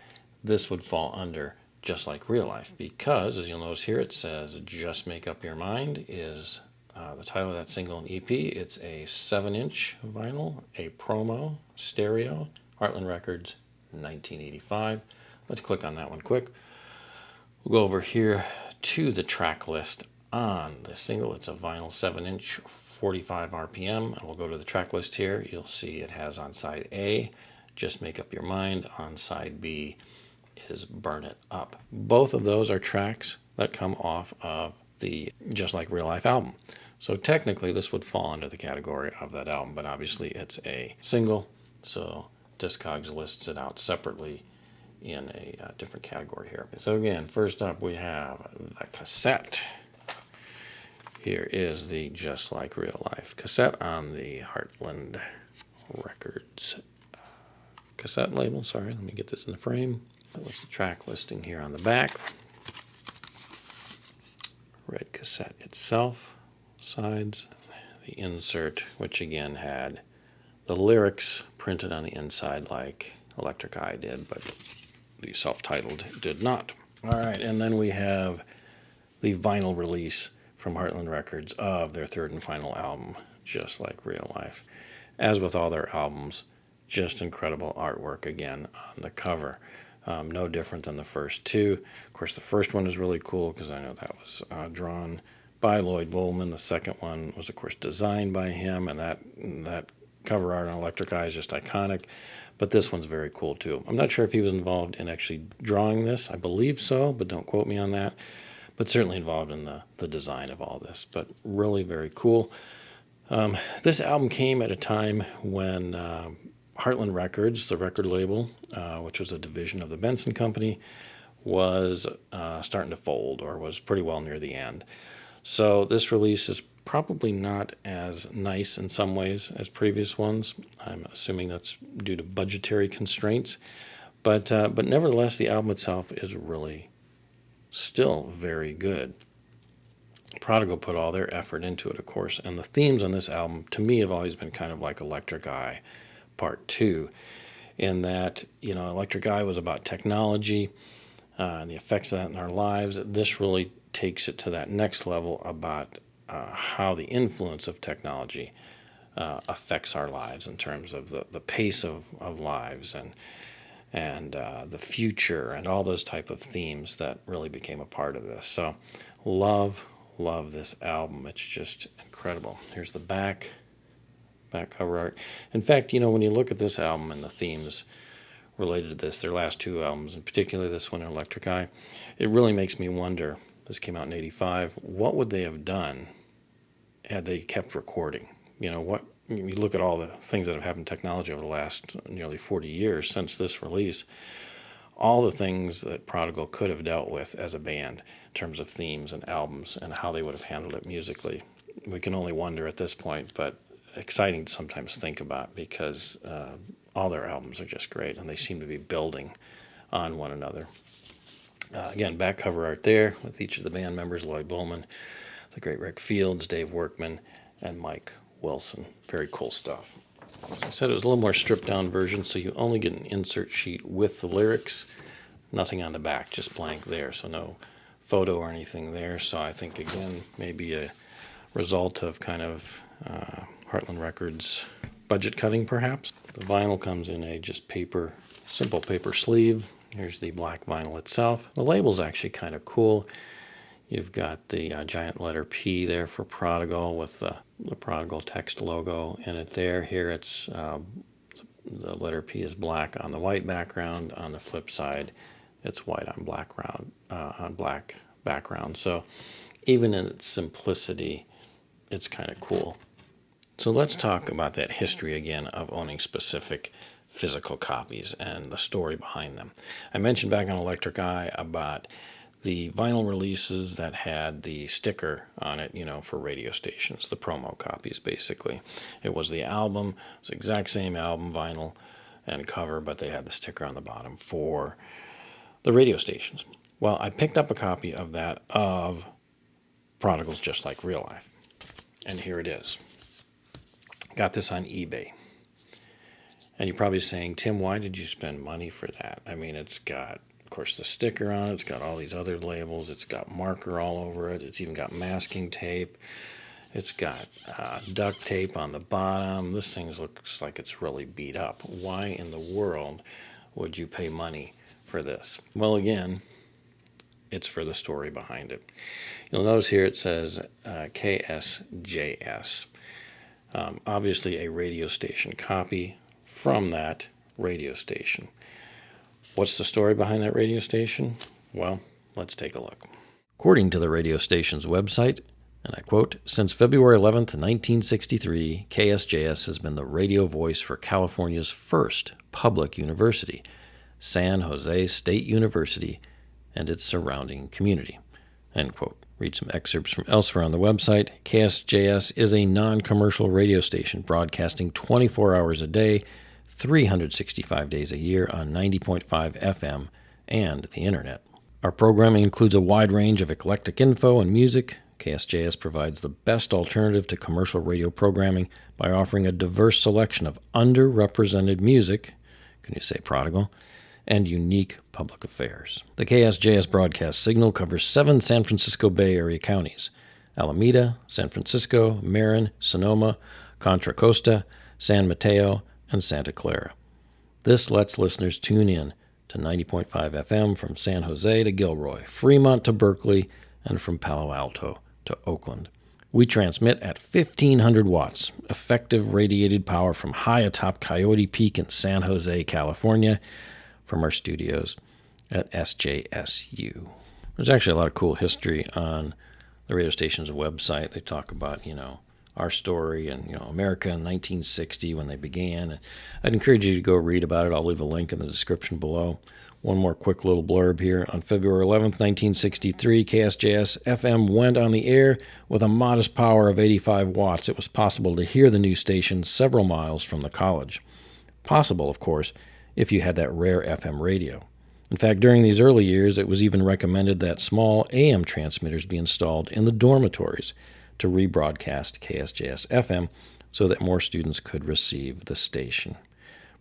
this would fall under Just Like Real Life, because as you'll notice here it says Just Make Up Your Mind is the title of that single and EP. It's a 7-inch vinyl, a promo, stereo, Heartland Records, 1985. Let's click on that one quick. We'll go over here to the track list on the single. It's a vinyl 7-inch, 45 RPM, and we'll go to the track list here. You'll see it has on side A, Just Make Up Your Mind. On side B is Burn It Up. Both of those are tracks that come off of the Just Like Real Life album. So technically this would fall under the category of that album, but obviously it's a single, so Discogs lists it out separately in a different category here. So again, first up we have the Cassette. Here is the Just Like Real Life Cassette on the Heartland Records cassette label. Sorry, let me get this in the frame. What's the track listing here on the back? Red cassette itself, sides, the insert, which again had the lyrics printed on the inside like Electric Eye did, but the self-titled did not. All right, and then we have the vinyl release from Heartland Records of their third and final album, Just Like Real Life. As with all their albums, just incredible artwork again on the cover. No different than the first two. Of course, the first one is really cool because I know that was drawn by Lloyd Bowman. The second one was, of course, designed by him, and that cover art on Electric Eye is just iconic. But this one's very cool, too. I'm not sure if he was involved in actually drawing this. I believe so, but don't quote me on that. But certainly involved in the design of all this. But really very cool. This album came at a time when Heartland Records, the record label, which was a division of the Benson Company, was starting to fold, or was pretty well near the end. So this release is probably not as nice in some ways as previous ones. I'm assuming that's due to budgetary constraints. But nevertheless, the album itself is really still very good. Prodigal put all their effort into it, of course, and the themes on this album, to me, have always been kind of like Electric Eye Part 2, in that, Electric Eye was about technology and the effects of that in our lives. This really takes it to that next level about how the influence of technology affects our lives in terms of the pace of lives and the future and all those type of themes that really became a part of this. So love this album. It's just incredible. Here's the back cover art. In fact, when you look at this album and the themes related to this, their last two albums, in particular this one, Electric Eye, it really makes me wonder, this came out in 85, what would they have done had they kept recording? You look at all the things that have happened in technology over the last nearly 40 years since this release, all the things that Prodigal could have dealt with as a band in terms of themes and albums and how they would have handled it musically. We can only wonder at this point, but exciting to sometimes think about, because all their albums are just great and they seem to be building on one another. Again, back cover art there with each of the band members, Lloyd Bowman, the great Rick Fields, Dave Workman, and Mike Wilson. Very cool stuff. As I said, it was a little more stripped down version, so you only get an insert sheet with the lyrics, nothing on the back, just blank there, so no photo or anything there. So I think, again, maybe a result of kind of Heartland Records budget cutting, perhaps. The vinyl comes in a just simple paper sleeve. Here's the black vinyl itself. The label's actually kind of cool. You've got the giant letter P there for Prodigal with the Prodigal text logo in it there. Here it's the letter P is black on the white background. On the flip side, it's white on black background. So even in its simplicity, it's kind of cool. So let's talk about that history again of owning specific physical copies and the story behind them. I mentioned back on Electric Eye about the vinyl releases that had the sticker on it, for radio stations, the promo copies, basically. It was the album, it was the exact same album, vinyl and cover, but they had the sticker on the bottom for the radio stations. Well, I picked up a copy of that of Prodigal's Just Like Real Life, and here it is. Got this on eBay. And you're probably saying, Tim, why did you spend money for that? I mean, it's got, of course, the sticker on it. It's got all these other labels. It's got marker all over it. It's even got masking tape. It's got duct tape on the bottom. This thing looks like it's really beat up. Why in the world would you pay money for this? Well, again, it's for the story behind it. You'll notice here it says KSJS. Obviously a radio station copy from that radio station. What's the story behind that radio station? Well, let's take a look. According to the radio station's website, and I quote, "Since February 11th, 1963, KSJS has been the radio voice for California's first public university, San Jose State University, and its surrounding community." End quote. Read some excerpts from elsewhere on the website. KSJS is a non-commercial radio station broadcasting 24 hours a day, 365 days a year on 90.5 FM and the Internet. Our programming includes a wide range of eclectic info and music. KSJS provides the best alternative to commercial radio programming by offering a diverse selection of underrepresented music, can you say Prodigal, and unique public affairs. The KSJS broadcast signal covers 7 San Francisco Bay Area counties: Alameda, San Francisco, Marin, Sonoma, Contra Costa, San Mateo, and Santa Clara. This lets listeners tune in to 90.5 FM from San Jose to Gilroy, Fremont to Berkeley, and from Palo Alto to Oakland. We transmit at 1,500 watts, effective radiated power from high atop Coyote Peak in San Jose, California, from our studios at SJSU. There's actually a lot of cool history on the radio station's website. They talk about, our story and, America in 1960 when they began. And I'd encourage you to go read about it. I'll leave a link in the description below. One more quick little blurb here. On February 11th, 1963, KSJS FM went on the air with a modest power of 85 watts. It was possible to hear the new station several miles from the college. Possible, of course, if you had that rare FM radio. In fact, during these early years, it was even recommended that small AM transmitters be installed in the dormitories to rebroadcast KSJS FM so that more students could receive the station.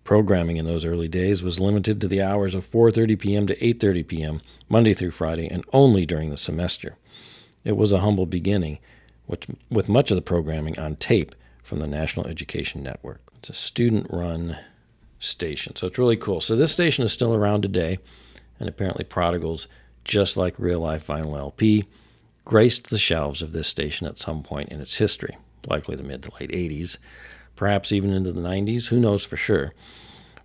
Programming in those early days was limited to the hours of 4:30 p.m. to 8:30 p.m., Monday through Friday, and only during the semester. It was a humble beginning, with much of the programming on tape from the National Education Network. It's a student-run station, so it's really cool. So this station is still around today, and apparently Prodigal's Just Like Real Life vinyl LP graced the shelves of this station at some point in its history, likely the mid to late 80s, perhaps even into the 90s, who knows for sure.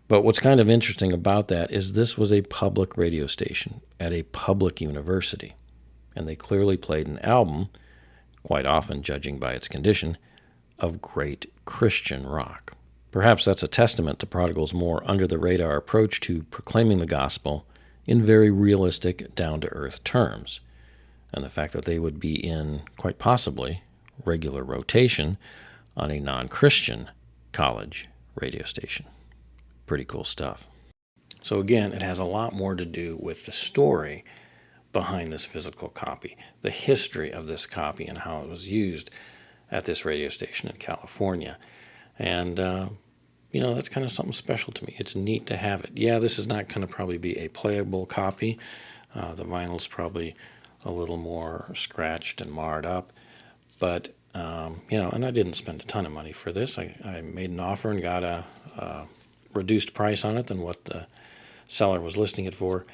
But what's kind of interesting about that is this was a public radio station at a public university, and they clearly played an album, quite often, judging by its condition, of great Christian rock. Perhaps that's a testament to Prodigal's more under-the-radar approach to proclaiming the gospel in very realistic, down-to-earth terms, and the fact that they would be in, quite possibly, regular rotation on a non-Christian college radio station. Pretty cool stuff. So again, it has a lot more to do with the story behind this physical copy, the history of this copy and how it was used at this radio station in California. And, that's kind of something special to me. It's neat to have it. Yeah, this is not going to probably be a playable copy. The vinyl's probably a little more scratched and marred up. But, and I didn't spend a ton of money for this. I made an offer and got a reduced price on it than what the seller was listing it for.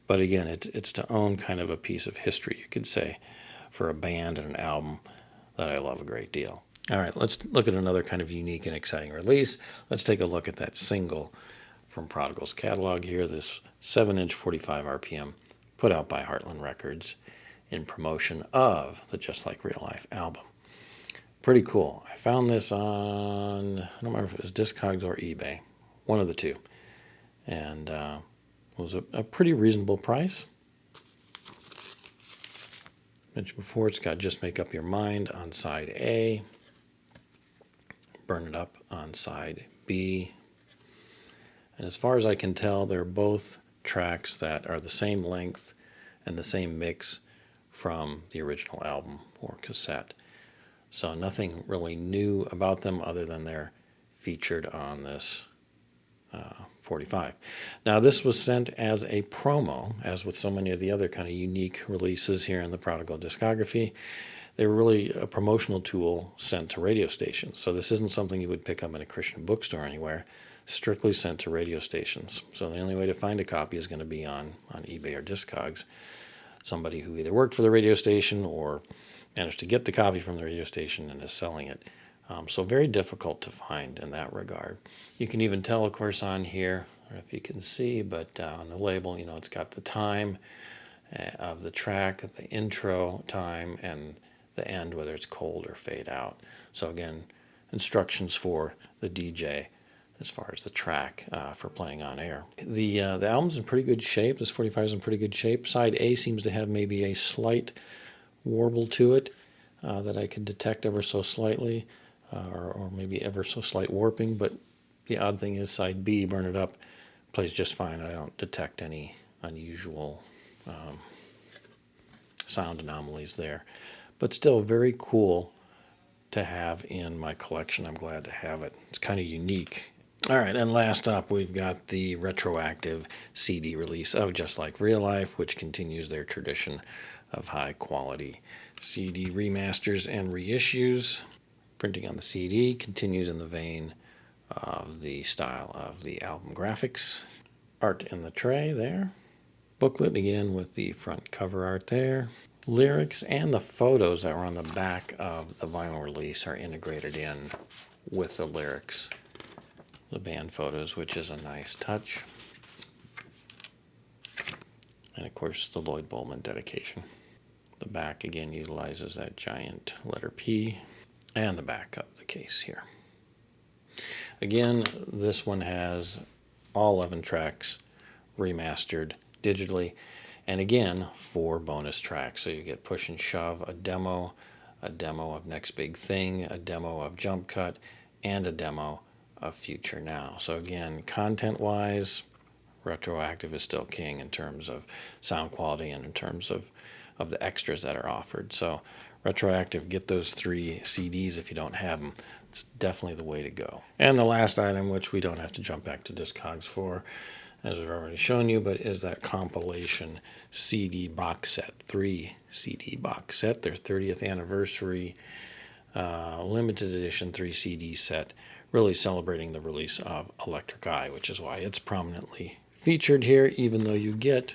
But again, it's to own kind of a piece of history, you could say, for a band and an album that I love a great deal. All right, let's look at another kind of unique and exciting release. Let's take a look at that single from Prodigal's catalog here, this 7-inch 45 RPM put out by Heartland Records in promotion of the Just Like Real Life album. Pretty cool. I found this on, I don't remember if it was Discogs or eBay, one of the two. And it was a pretty reasonable price. Mentioned before, it's got Just Make Up Your Mind on side A, Burn It Up on side B. And as far as I can tell, they're both tracks that are the same length and the same mix from the original album or cassette. So nothing really new about them other than they're featured on this 45. Now this was sent as a promo, as with so many of the other kind of unique releases here in the Prodigal discography. They were really a promotional tool sent to radio stations. So this isn't something you would pick up in a Christian bookstore anywhere, strictly sent to radio stations. So the only way to find a copy is going to be on eBay or Discogs. Somebody who either worked for the radio station or managed to get the copy from the radio station and is selling it. So very difficult to find in that regard. You can even tell, of course, on here, I don't know if you can see, but on the label, it's got the time of the track, the intro time, and the end, whether it's cold or fade out. So again, instructions for the DJ as far as the track for playing on air. The album's in pretty good shape. This 45 is in pretty good shape. Side A seems to have maybe a slight warble to it that I could detect ever so slightly, or maybe ever so slight warping, but the odd thing is side B, Burn It Up, plays just fine. I don't detect any unusual sound anomalies there, but still very cool to have in my collection. I'm glad to have it. It's kind of unique. All right, and last up, we've got the retroactive CD release of Just Like Real Life, which continues their tradition of high-quality CD remasters and reissues. Printing on the CD continues in the vein of the style of the album graphics. Art in the tray there. Booklet again with the front cover art there. Lyrics and the photos that were on the back of the vinyl release are integrated in with the lyrics. The band photos, which is a nice touch. And of course the Lloyd Bowman dedication. The back again utilizes that giant letter P, and the back of the case here. Again, this one has all 11 tracks remastered digitally, and again 4 bonus tracks. So you get Push and Shove, a demo of Next Big Thing, a demo of Jump Cut, and a demo of Future Now. So again, content-wise, retroactive is still king in terms of sound quality and in terms of the extras that are offered. So retroactive, get those 3 CDs if you don't have them. It's definitely the way to go. And the last item, which we don't have to jump back to Discogs for, as I've already shown you, but is that compilation CD box set, 3 CD box set, their 30th anniversary limited edition 3 CD set, really celebrating the release of Electric Eye, which is why it's prominently featured here, even though you get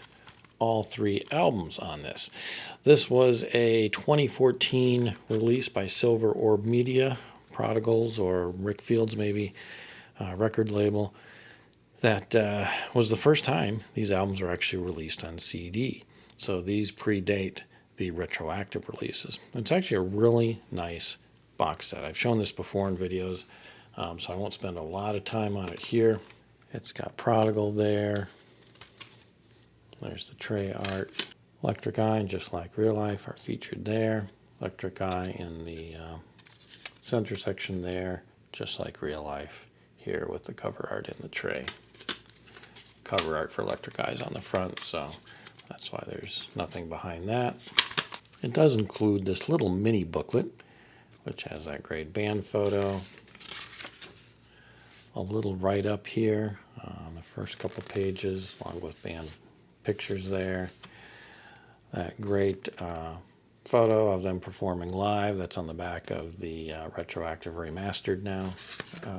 all 3 albums on this. This was a 2014 release by Silver Orb Media, Prodigals or Rick Fields maybe, record label. That was the first time these albums were actually released on CD. So these predate the retroactive releases. It's actually a really nice box set. I've shown this before in videos, so I won't spend a lot of time on it here. It's got Prodigal there. There's the tray art. Electric Eye and Just Like Real Life are featured there. Electric Eye in the center section there. Just Like Real Life here with the cover art in the tray. Cover art for Electric Eye is on the front, so that's why there's nothing behind that. It does include this little mini booklet, which has that great band photo. A little write-up here on the first couple pages, along with band pictures there. That great photo of them performing live. That's on the back of the retroactive remastered now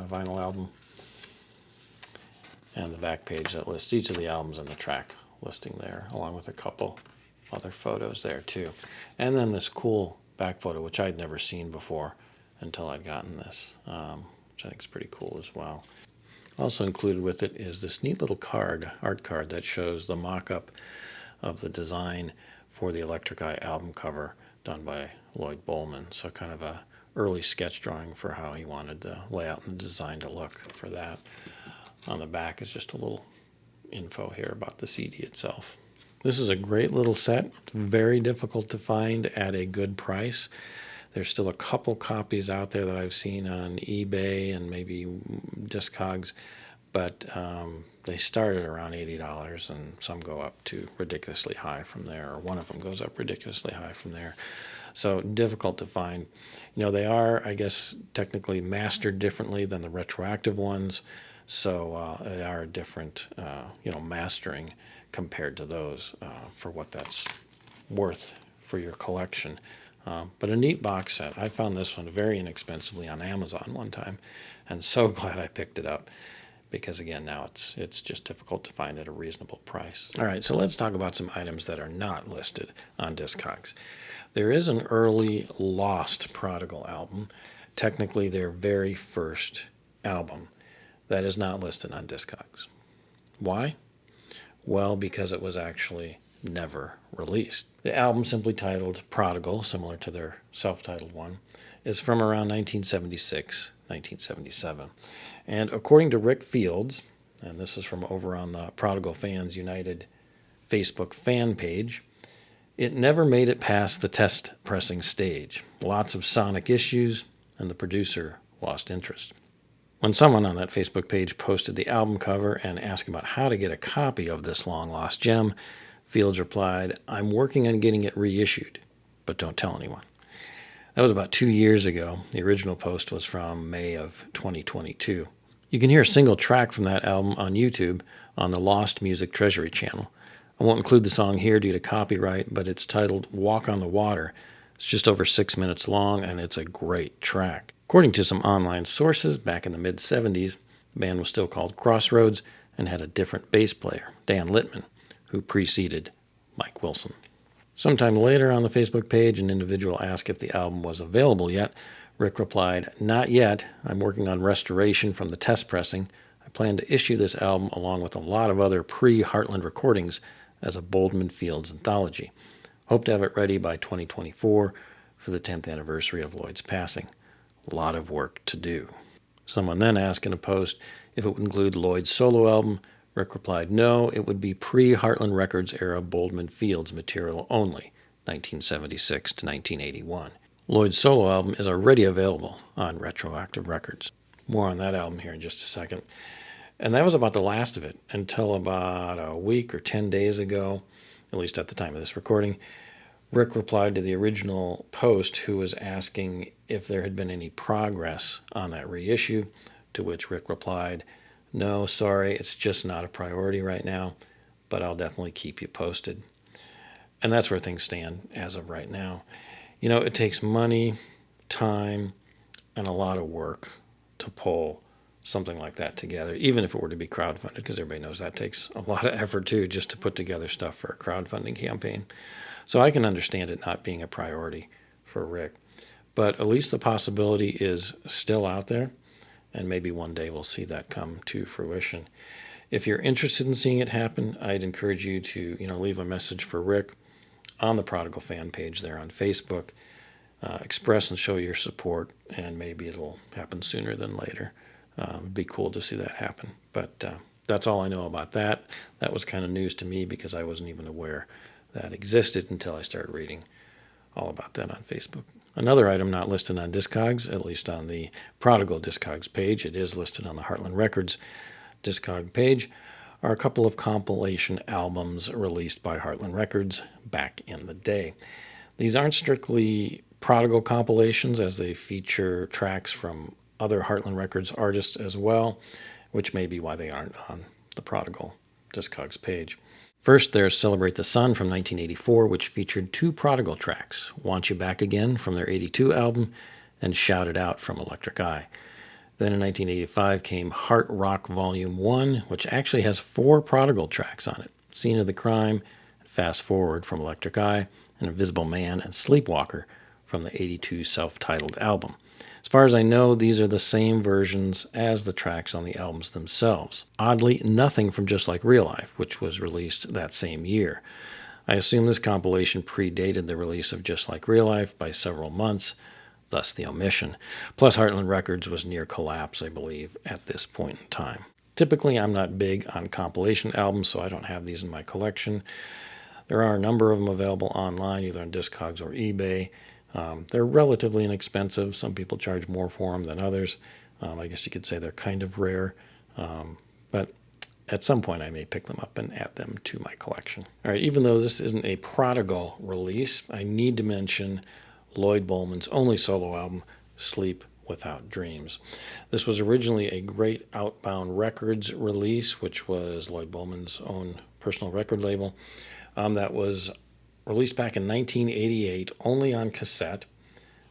vinyl album. And the back page that lists each of the albums and the track listing there, along with a couple other photos there too. And then this cool back photo, which I'd never seen before, until I'd gotten this, which I think is pretty cool as well. Also included with it is this neat little art card that shows the mock-up of the design for the Electric Eye album cover done by Lloyd Bowman. So kind of a early sketch drawing for how he wanted the layout and the design to look for that. On the back is just a little info here about the CD itself. This is a great little set, very difficult to find at a good price. There's still a couple copies out there that I've seen on eBay and maybe Discogs, but they start at around $80, and some go up to ridiculously high from there, or one of them goes up ridiculously high from there. So difficult to find. They are, I guess, technically mastered differently than the retroactive ones, so they are different, mastering compared to those for what that's worth for your collection. But a neat box set. I found this one very inexpensively on Amazon one time, and so glad I picked it up because, again, now it's just difficult to find at a reasonable price. All right, so let's talk about some items that are not listed on Discogs. There is an early lost Prodigal album, technically their very first album, that is not listed on Discogs. Why? Well, because it was actually never released. The album, simply titled Prodigal, similar to their self-titled one, is from around 1976, 1977. And according to Rick Fields, and this is from over on the Prodigal Fans United Facebook fan page, it never made it past the test pressing stage. Lots of sonic issues, and the producer lost interest. When someone on that Facebook page posted the album cover and asked about how to get a copy of this long-lost gem, Fields replied, "I'm working on getting it reissued, but don't tell anyone." That was about 2 years ago. The original post was from May of 2022. You can hear a single track from that album on YouTube on the Lost Music Treasury channel. I won't include the song here due to copyright, but it's titled Walk on the Water. It's just over 6 minutes long, and it's a great track. According to some online sources, back in the mid-70s, the band was still called Crossroads and had a different bass player, Dan Littman, who preceded Mike Wilson. Sometime later on the Facebook page, an individual asked if the album was available yet. Rick replied, "Not yet. I'm working on restoration from the test pressing. I plan to issue this album along with a lot of other pre-Heartland recordings as a Boldman Fields anthology. Hope to have it ready by 2024 for the 10th anniversary of Lloyd's passing. A lot of work to do." Someone then asked in a post if it would include Lloyd's solo album. Rick replied, "No, it would be pre-Heartland Records era Boldman Fields material only, 1976 to 1981. Lloyd's solo album is already available on Retroactive Records." More on that album here in just a second. And that was about the last of it until about a week or 10 days ago, at least at the time of this recording. Rick replied to the original post who was asking if there had been any progress on that reissue, to which Rick replied, "No, sorry, it's just not a priority right now, but I'll definitely keep you posted." And that's where things stand as of right now. It takes money, time, and a lot of work to pull something like that together, even if it were to be crowdfunded, because everybody knows that takes a lot of effort too, just to put together stuff for a crowdfunding campaign. So I can understand it not being a priority for Rick, but at least the possibility is still out there, and maybe one day we'll see that come to fruition. If you're interested in seeing it happen, I'd encourage you to leave a message for Rick on the Prodigal fan page there on Facebook. Express and show your support, and maybe it'll happen sooner than later. It'd be cool to see that happen. But that's all I know about that. That was kind of news to me because I wasn't even aware that existed until I started reading all about that on Facebook. Another item not listed on Discogs, at least on the Prodigal Discogs page, it is listed on the Heartland Records Discog page, are a couple of compilation albums released by Heartland Records back in the day. These aren't strictly Prodigal compilations, as they feature tracks from other Heartland Records artists as well, which may be why they aren't on the Prodigal Discogs page. First, there's Celebrate the Sun from 1984, which featured 2 Prodigal tracks, Want You Back Again from their 82 album, and Shout It Out from Electric Eye. Then in 1985 came Heart Rock Volume 1, which actually has 4 Prodigal tracks on it, Scene of the Crime, Fast Forward from Electric Eye, and Invisible Man and Sleepwalker from the 82 self-titled album. As far as I know, these are the same versions as the tracks on the albums themselves. Oddly, nothing from Just Like Real Life, which was released that same year. I assume this compilation predated the release of Just Like Real Life by several months, thus the omission. Plus, Heartland Records was near collapse, I believe, at this point in time. Typically, I'm not big on compilation albums, so I don't have these in my collection. There are a number of them available online, either on Discogs or eBay. They're relatively inexpensive. Some people charge more for them than others. I guess you could say they're kind of rare. But at some point, I may pick them up and add them to my collection. All right, even though this isn't a Prodigal release, I need to mention Lloyd Bowman's only solo album, Sleep Without Dreams. This was originally a Great Outbound Records release, which was Lloyd Bowman's own personal record label. That was released back in 1988, only on cassette,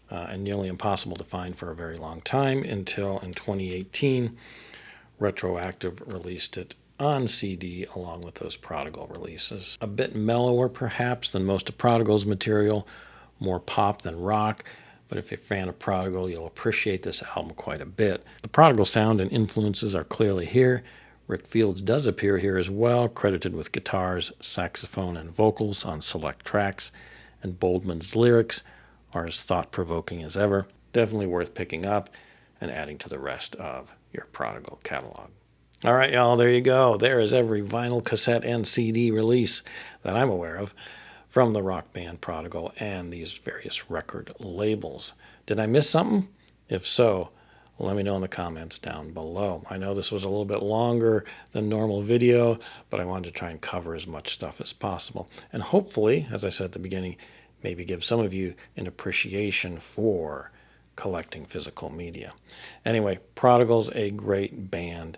and nearly impossible to find for a very long time until in 2018, Retroactive released it on CD along with those Prodigal releases. A bit mellower, perhaps, than most of Prodigal's material, more pop than rock, but if you're a fan of Prodigal, you'll appreciate this album quite a bit. The Prodigal sound and influences are clearly here. Rick Fields does appear here as well, credited with guitars, saxophone, and vocals on select tracks, and Boldman's lyrics are as thought-provoking as ever. Definitely worth picking up and adding to the rest of your Prodigal catalog. All right, y'all, there you go. There is every vinyl, cassette, and CD release that I'm aware of from the rock band Prodigal and these various record labels. Did I miss something? If so, let me know in the comments down below. I know this was a little bit longer than normal video, but I wanted to try and cover as much stuff as possible. And hopefully, as I said at the beginning, maybe give some of you an appreciation for collecting physical media. Anyway, Prodigal's a great band,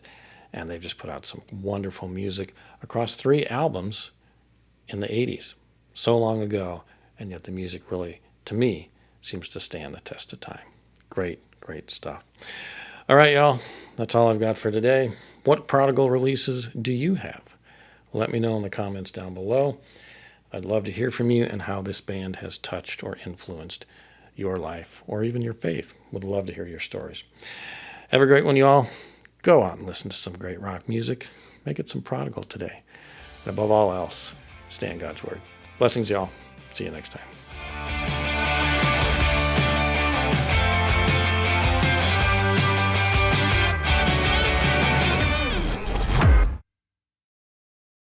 and they've just put out some wonderful music across 3 albums in the 80s. So long ago, and yet the music really, to me, seems to stand the test of time. Great stuff. All right, y'all. That's all I've got for today. What Prodigal releases do you have? Let me know in the comments down below. I'd love to hear from you and how this band has touched or influenced your life or even your faith. Would love to hear your stories. Have a great one, y'all. Go out and listen to some great rock music. Make it some Prodigal today. And above all else, stay in God's Word. Blessings, y'all. See you next time.